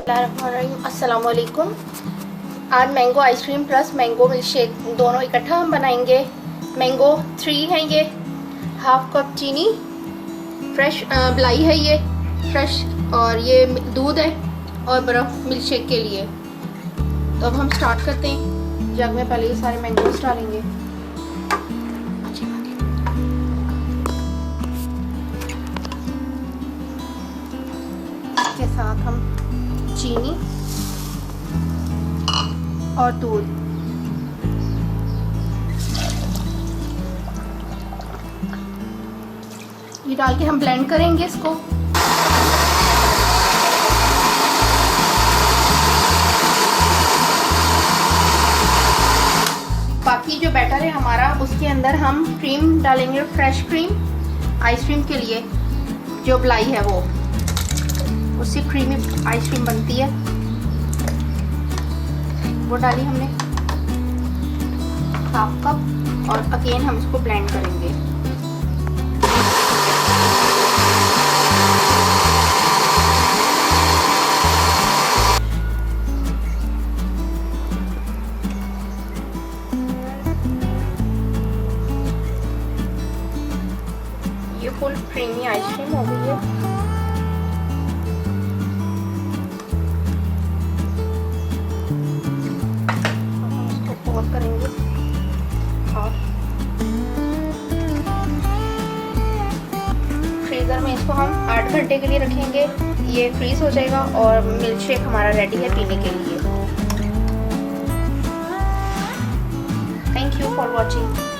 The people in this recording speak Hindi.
अस्सलाम वालेकुम। आज mango ice cream plus mango milk shake दोनों इकट्ठा हम बनाएंगे। मैंगो 3 है ये, हाफ कप चीनी, फ्रेश मलाई है ये फ्रेश, और ये दूध है और बर्फ़ मिल्क शेक के लिए। तो अब हम स्टार्ट करते हैं। जग में पहले ये सारे मैंगोस डालेंगे। इसके साथ हम चीनी और दूध, ये डाल के हम ब्लेंड करेंगे इसको। बाकी जो बैटर है हमारा, उसके अंदर हम क्रीम डालेंगे, फ्रेश क्रीम आइसक्रीम के लिए। जो मलाई है वो, उससे क्रीमी आइसक्रीम बनती है, वो डाली हमने हाफ कप। और अगेन हम इसको ब्लेंड करेंगे। ये फुल क्रीमी आइसक्रीम हो गई है। करेंगे और फ्रीज़र में इसको हम 8 घंटे के लिए रखेंगे। ये फ्रीज हो जाएगा और मिल्क शेक हमारा रेडी है पीने के लिए। Thank you for watching.